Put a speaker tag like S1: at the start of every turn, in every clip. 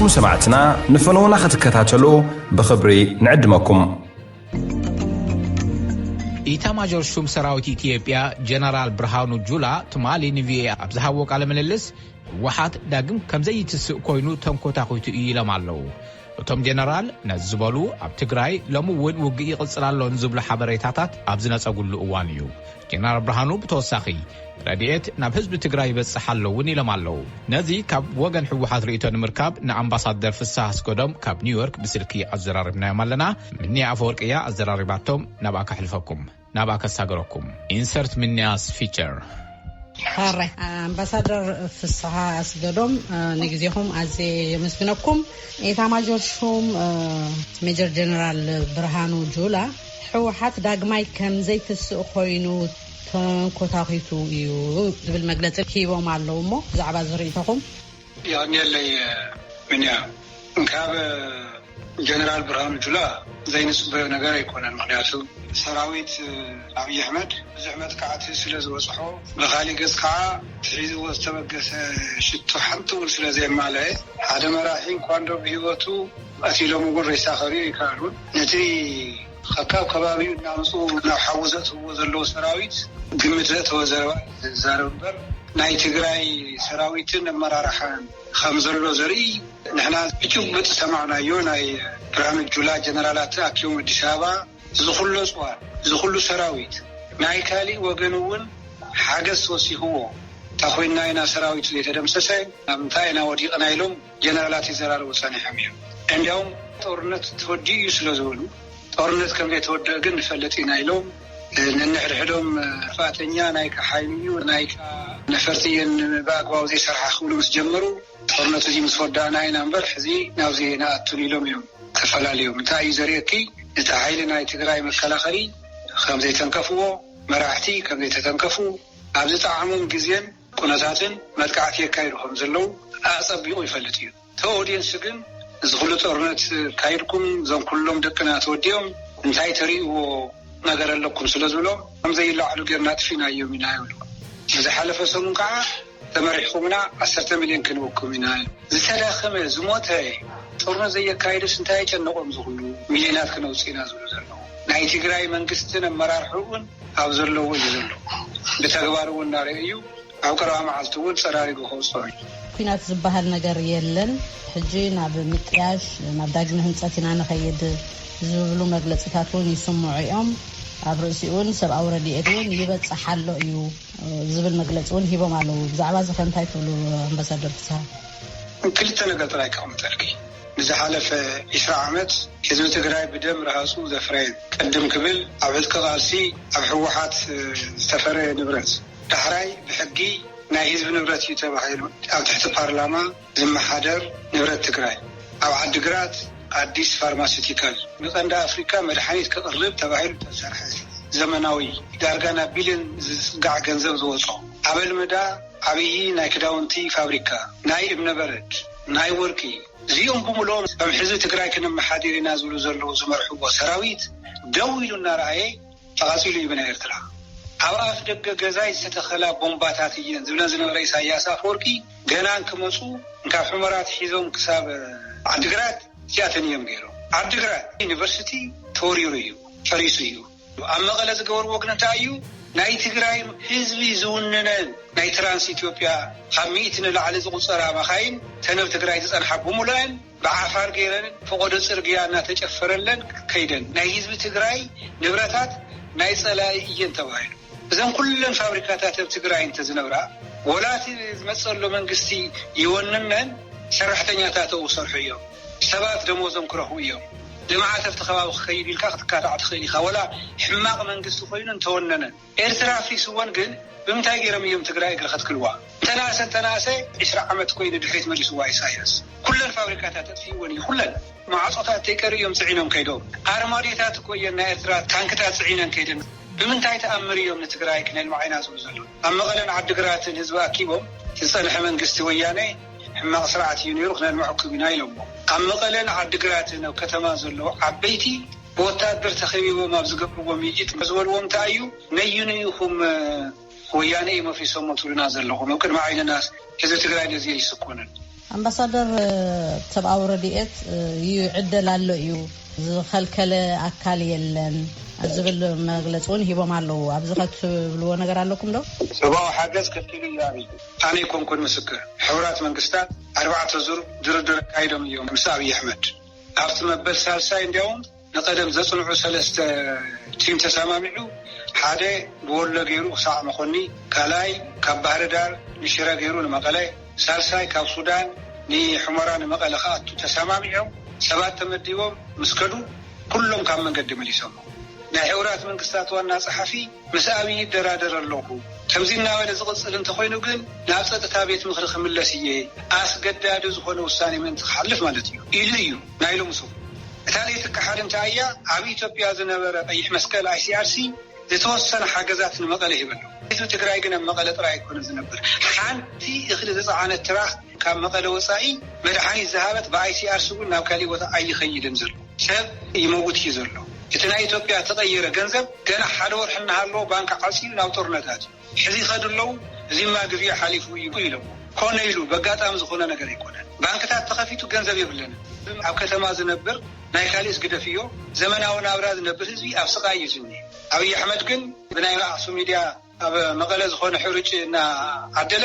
S1: زحلكم سمعتنا نفنونا ختكتاتلو بخبري نعدمكم
S2: ኢታማጆር ሹም ሰራዊት ኢትዮጵያ ጀነራል ብርሃኑ ጁላ ትማሊ ንቪኤ ኣብዝሃወ ቃለ ምልልስ ወሓት ዳግም ከምዘይትስእ ኮይኑ ተንኮታኺቱ ኢሎም ኣለው እቶም ጀነራል ነዝበሉ ኣብ ትግራይ ለምውን ውግእ ይቕጽላሎን ዝብሉ ሓበሬታታት ኣብ ዝነጸጉሉ እዋን እዩ ጀነራል ብርሃኑ ብተወሳኺ ረድኤት ናብ ህዝቢ ትግራይ ይበጽሓለውን ኢሎም ኣለው ነዚ ካብ ወገን ሕወሓት ርእይቶ ንምርካብ ንኣምባሳደር ፍሳሕ አስገዶም ካብ ኒውዮርክ ብስልኪ ኣዘራሪብናዮም ኣለና ምንያ ኣፈወርቅያ ኣዘራሪባቶም ናብኣ ካሕልፈኩም ናብኣ ከሳገረኩም ኢንሰርት ምንያስ ፊቸር
S3: هاي أمباسادر في الصحة أسجدهم نجزيهم عزي يمسكنكم إتاماجور شوم ميجر جنرال برهانو جولا حوحات داغماي كم زيت السوقينو تنكوتاخيتو يو بالمجلس الكيبو معلومه زعبا زريتكم
S4: يعني اللي منيا كاب جنرال برهانو جولا زي نسبة نجار يكون المغنياتو سراويت أبي أحمد زعمت كعت سلز وصحو بخالي قص كع تريد واستبقى شتو حمتو والسلز يم عليه هذا مراحين كواندو بيوتو أتيلو مقول رئيس آخرين يكارون نتي خكاب كبابي نامسو نحوزته وزلو سراويت قمتته وزاربر ناي تقراي سراويتن مرارحان خمزلو زري نحنا بيشوف بتسمعنا يوناي برامج جولا جنرالات أكيوم الدشابة زخلو صوار زخلو سراويت نايكالي وغنون حاجس وسيهو تاخوينا اينا سراويت اللي تدمسسين امتاينا وديقنا يلوم جنرالاتي زرار وصاني حميم عندهم طورنت تودي يسلزولو طورنت كم يتودقن فلتينا يلوم ننحرحلهم فاتنيا نايكا حايميو نايكا نفرتين باقواو زي سرحا خولو مسجمرو طورنت زي مسفردانا اينا مبرح زي ناوزي ناقتوني لهم يوم تفلاليهم انتاي زريكي نتاعيلنا تقراي مكلاخري خمسة تنكفوا مراحتي كم تنكفوا عبد تعامل جزين كناتاتن متقعتي كايرو خمسلو أعصب يقول فلتيو تودين سجن زخلت أرنت كايركم زم كلهم دكنا توديهم انتهي تريو نقدر لكم سلزولو هم زي اللي على جرنات فينا يومنا يقولوا إذا حلف سلون كعا تمرحكمنا 10 مليون كنوكم هنا زتلا خمس زموت هاي صورنا زي كايرس انتهي كنقوم زخلو مليونات كنوصينا زلزلو ناي تقراي منقستنا مرارحون أو زلو وزلو بتغبارو الناريو أو كرام عالتون سراريقو خوصوين
S3: كينات زبهال نقر يلن حجينا بمكياش مبداجنا هنساتنا نخيد زبلو مجلساتون يسمعيهم أبرسيون سب أوردي إدون يبت صحلو يو زبل مجلسون هيبو معلو زعبا زخن تايتولو أمباسادر بسها
S4: كل تنقل رايك عم تركي زحالة في إسراء عمد حزب تقراي بدم رهاسو زفرين قدم قبل عبد كغالسي أبحوحات سفرين نبرت تحراي بحقي نا حزب نبرت يتبعيلو أو تحت البرلمان زم حادر نبرت تقراي أو عد قرات عديس فارماسيتيكال نقند أفريقيا مدحانيت كقرلب تبعيلو تسارحات زمناوي دارقانا بيلن قاع قنزب زوصو عبال مدى عبيه ناي كداونتي فابريكا ناي ابن برد ناي وركي زيهم بملون بمحزب تقراي كنا محاديري نازلو زرلو زمرحو وسراويت دويلو النارعي تغاسيلو يبنى إرتلا عواف دقا قزاي ستخلا بومباتاتيين زبلان زنو رئيس عياسا فوركي قنان كمسو نكا حمرات حيزوم كساب عدقرات جاتني يمغيرو عدقرات يونيفرسيتي توريوريو فريسيو أما غلز قور وقنا تايو ناي تقراي حزبي زوننن ناي ترانس إثيوبيا خميتنا لعلى زغصرا مخاين تنو تقراي تسأنحبو مولان بعفار قيرن فقود السرقيانا تجفرلن كيدن ناي حزب تقراي نبراتات ناي صلاحيين تباين إذن كلن فابريكاتات تقراي انتزنورا ولا تمثل منقستي يوننن شرحتنياتاتو صرحيو سبات دموزم كرهويو جماعة افتخابو خيري الكاخت كاتعت خيري ولا حماق منقستو خيرن توننن إرترا في سوان قل بمتاي قرميهم تقراي قرخت كلوا تناسي 10 عمت كوين دحيت مجلس واي سايس كل الفابريكاتات تفيوني كلن مع عصوتات تيكريهم سعينهم كيدوم أرماريتات كوينا إرترا تانكتات سعينن كيدن بمنتاي تأمريهم نتقراي كنا المعينة زلزلون أما غلن عد قرات الهزباء كيبهم تصنح منقستي وياني حماق سرعة يونيرو خلال معقبين هايلهم أما غلن عد قراتنا وكتما زلو عبيتي بوتادر تخيبو ما بزقبو وميجيت مزولوهم تايو نيونيهم وياني ما في سمة لنا زلهم وكان معين الناس كذا تقرأي نزيل يسكونن
S3: ኣምባሳደር ሰብኣዊ ረድኤት ይዕደል ኣሎ እዩ ዝኸልከለ ኣካል የለን ዝብል መግለፂ እውን ሂቦም ኣለዉ ኣብዚ ከትብልዎ ነገር ኣለኩም ዶ
S4: ሰብኣዊ ሓገዝ ከፊሉ እዩ ኣነ ኮንኩን ምስክር ሕብራት መንግስታት 4 ዙር ድርድር ካይዶም እዮም ምስ ኣብይ ኣሕመድ ኣብቲ መበል ሳልሳይ እንዲያውም ንቀደም ዘጽንዑ 3 ቲም ተሰማሚዑ ሓደ ብወሎ ገይሩ ክሳዕ መኾኒ ካልኣይ ካብ ባህር ዳር ንሽረ ገይሩ ንመቐለ ሳልሳይ ካብ ሱዳን ንሑመራ ንመቐለ ከኣቱ ተሰማሚዑም ሰባት ተመዲቦም ምስከዱ ኩሎም ካብ መንገዲ መሊሶም ናይ ሕብራት መንግስታት ዋና ጸሓፊ ምስ ኣብይ ይደራደር ኣለኹ ከምዚ እናበለ ዝቕጽል እንተኾይኑ ግን ናብ ጸጥታ ቤት ምክሪ ክምለስ እየ ኣስገዳዲ ዝኾነ ውሳኔ ምን ትሓልፍ ማለት እዩ ኢሉ እዩ ናይሉ ምሱ ታሪክ ከሓድ እንታይ እያ ኣብ ኢትዮጵያ ዝነበረ ቀይሕ መስቀል ICRC ዝተወሰነ ሓገዛት ንመቐለ ይበሉ እዚ ትግራይ ግን መቐለ ጥራይ ኮነ ዝነበር ሓንቲ እኽሊ ዝፃዓነት ትራክ ካብ መቐለ ወፃኢ መድሓኒት ዝሃበት ብICRC ናብ ካሊ ቦታ ኣይኸይድን ዘሎ ሰብ ይመውት እዩ ዘሎ እቲ ናይ ኢትዮጵያ ተቀየረ ገንዘብ ገና ሓደ ወርሕ እናሃሎ ባንክ ዓፂዩ ናብ ጦርነታት ሕዚ ኸድለው እዚማ ግብያ ሓሊፉ እዩ ኢሎም ኮነ ኢሉ በጋጣም ዝኾነ ነገር ይኮነን ባንክታት ተኸፊቱ ገንዘብ ይብለን ኣብ ከተማ ዝነበር ናይ ካሊስ ግደፍዮ ዘመናዊ ናብራ ዝነበር ህዝቢ ኣብ ስቃይ እዩ ዝኒ ኣብይ ኣሕመድ ግን ብናይ ኣክሱ ሚድያ ኣብ መቐለ ዝኾነ ሕርጭ እና ዓደለ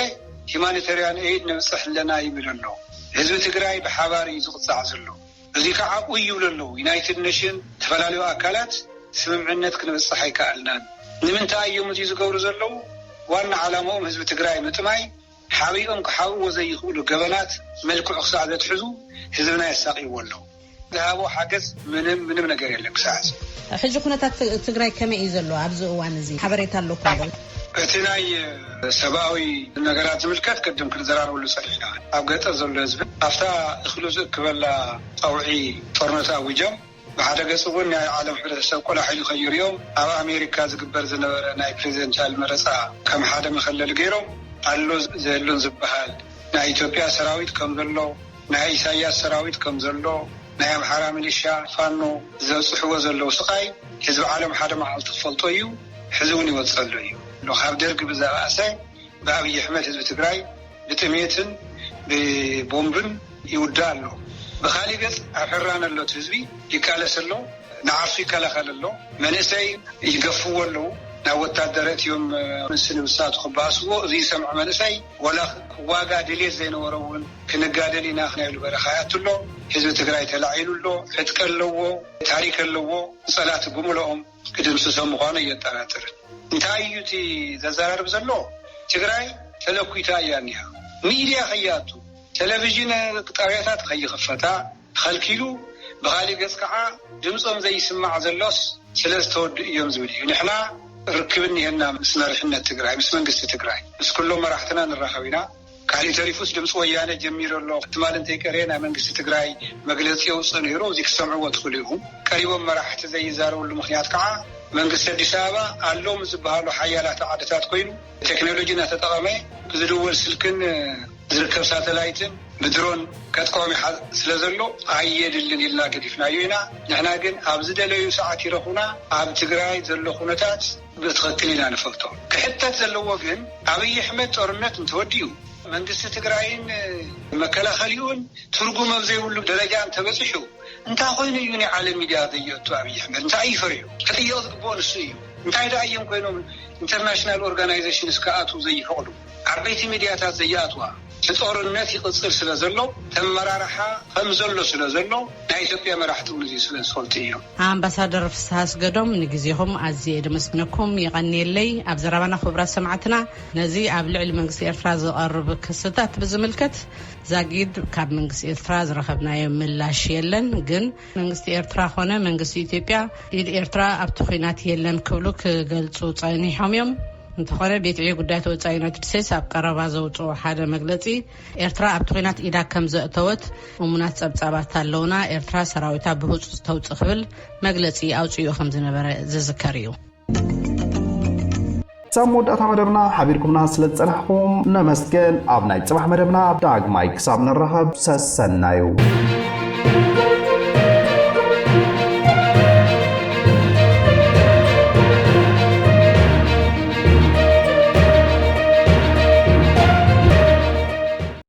S4: ሂማኒታርያን ኤድ ንብፅሕ ለና ይብል ኣሎ ህዝቢ ትግራይ ብሓባር እዩ ዝቕፃዕ ዘሎ እዚ ከዓ ቁይ ይብለሉ ዩናይትድ ኔሽን ተፈላለዩ ኣካላት ስምምዕነት ክንበፅሕ ኣይከኣልናን ንምንታይ እዮም እዚ ዝገብሩ ዘለው ዋና ዓላማኦም ህዝቢ ትግራይ ምጥማይ ሓቢኦም ክሓብዎ ዘይኽእሉ ገበናት መልክዑ ክሳዕ ዘትሕዙ ህዝብና የሳቂዎ ኣለዉ ዝሃቦ ሓገዝ ምንም ነገር የለን ክሳዕ
S3: ሕጂ ኩነታት ትግራይ ከመይ እዩ ዘሎ ኣብዚ እዋን እዚ ሓበሬታ ኣለኩም
S4: እቲ ናይ ሰብኣዊ ነገራት ዝምልከት ቅድም ክንዘራረበሉ ፀኒሕና ኣብ ገጠር ዘሎ ህዝቢ ኣብታ እኽሉ ዝእክበላ ፀውዒ ጦርነት ኣውጆም ብሓደ ገጽ እውን ናይ ዓለም ሕብረተሰብ ቆላሒሉ ኸይርዮም ኣብ ኣሜሪካ ዝግበር ዝነበረ ናይ ፕሬዚደንሻል መረፃ ከም ሓደ መኸለሊ ገይሮም ኣሎ ዘሎን ዝበሃል ናይ ኢትዮጵያ ሰራዊት ከም ዘሎ ናይ ኢሳያስ ሰራዊት ከም ዘሎ ናይ ኣምሓራ ሚሊሻ ፋኖ ዘብፅሕዎ ዘለው ስቃይ ህዝቢ ዓለም ሓደ መዓልቲ ክፈልጦ እዩ ሕዚ እውን ይወፅሎ እዩ ካብ ደርጊ ብዛባእሰ ብኣብይ ኣሕመድ ህዝቢ ትግራይ ብጥሜትን ብቦምብን ይውዳ ኣሎ ብኻሊእ ገጽ ኣብ ሕራን ኣሎ ህዝቢ ይቃለስ ኣሎ ንዓርሱ ይከላኸል ኣሎ መንእሰይ ይገፍዎ ኣለዉ ናብ ወታደረት እዮም ምስንብሳቱ ክባስዎ እዚ ሰምዖ መንእሰይ ወላ ዋጋ ድሌት ዘይነበሮ እውን ክንጋደል ኢና ክናይሉ በረኻያትሎ ህዝቢ ትግራይ ተላዒሉሎ ዕጥቂ ኣለዎ ታሪክ ኣለዎ ፀላት ብምልኦም ክድምስሶም ምዃኑ እየጠራጥርን እንታይ እዩ እቲ ዘዘራርብ ዘሎ ትግራይ ተለኩታ እያ እኒሃ ሚድያ ኸያቱ ቴሌቪዥን ጣብያታት ከይኽፈታ ከልኪሉ ብኻሊእ ገጽ ከዓ ድምፆም ዘይስማዕ ዘሎስ ስለ ዝተወዱ እዮም ዝብል እዩ ንሕና ርክብኒ ይህና ምስ መሪሕነት ትግራይ ምስ መንግስቲ ትግራይ ምስ ኩሎም መራሕትና ንራኸብ ኢና ካሊእ ተሪፉስ ድምፂ ወያነ ጀሚሩ ኣሎ እትማል እንተይቀረ ናይ መንግስቲ ትግራይ መግለፂ የውፅእ ነይሩ እዚ ክሰምዕዎ ትኽእሉ ኢኹም ቀሪቦም መራሕቲ ዘይዛረብሉ ምክንያት ከዓ መንግስቲ ኣዲስ ኣበባ ኣሎም ዝበሃሉ ሓያላት ዓድታት ኮይኑ ቴክኖሎጂ እናተጠቐመ ብዝድወል ስልክን ዝርከብ ሳተላይትን ብድሮን ከጥቆሚ ስለ ዘሎ ኣየድልን ኢልና ገዲፍናዮ ኢና ንሕና ግን ኣብ ዝደለዩ ሰዓት ይረኹና ኣብ ትግራይ ዘሎ ኩነታት ብትኽክል ኢና ንፈልጦ ክሕተት ዘለዎ ግን ኣብይ ኣሕመድ ጦርነት እንተወዲዩ መንግስቲ ትግራይን መከላኸሊኡን ትርጉም ኣብ ዘይብሉ ደረጃ እንተበፅሑ እንታይ ኮይኑ እዩ ናይ ዓለም ሚድያ ዘየእቱ ኣብይ ኣሕመድ እንታይ ይፈርዩ ክጥየቕ ዝግብኦ ንሱ እዩ እንታይ ዳ እዮም ኮይኖም ኢንተርናሽናል ኦርጋናይዜሽንስ ከኣትው ዘይፈቕዱ ዓበይቲ ሚድያታት ዘይኣትዋ ጦርነት ይቕፅል ስለ ዘሎ ተመራርሓ ከም ዘሎ ስለ ዘሎ ናይ ኢትዮጵያ መራሕቲ እውን እዚ ስለ ዝፈልጡ እዮም
S3: ኣምባሳደር ፍስሓ ኣስገዶም ንግዜኹም ኣዝየ ደመስግነኩም ይቐኒየለይ ኣብ ዘረባና ክቡራት ሰማዕትና ነዚ ኣብ ልዕሊ መንግስቲ ኤርትራ ዝቐርብ ክስታት ብዝምልከት ዛጊድ ካብ መንግስቲ ኤርትራ ዝረኸብናዮ ምላሽ የለን ግን መንግስቲ ኤርትራ ኾነ መንግስቲ ኢትዮጵያ ኢድ ኤርትራ ኣብቲ ኩናት የለን ክብሉ ክገልጹ ፀኒሖም እዮም እንተኾነ ቤት ዕዮ ጉዳያት ወፃኢ ዩናይትድ ስቴትስ ኣብ ቀረባ ዘውፅኡ ሓደ መግለፂ ኤርትራ ኣብቲ ኩናት ኢዳ ከም ዘእተወት እሙናት ፀብፃባት ኣለውና ኤርትራ ሰራዊታ ብህፁፅ ተውፅእ ክብል መግለፂ ኣውፅኡ ከም ዝነበረ ዝዝከር እዩ
S1: ሳብ መወዳእታ መደብና ሓቢርኩምና ስለ ዝፀናሕኩም ነመስገን ኣብ ናይ ፅባሕ መደብና ዳግማይ ክሳብ ንራኸብ ሰሰናዩ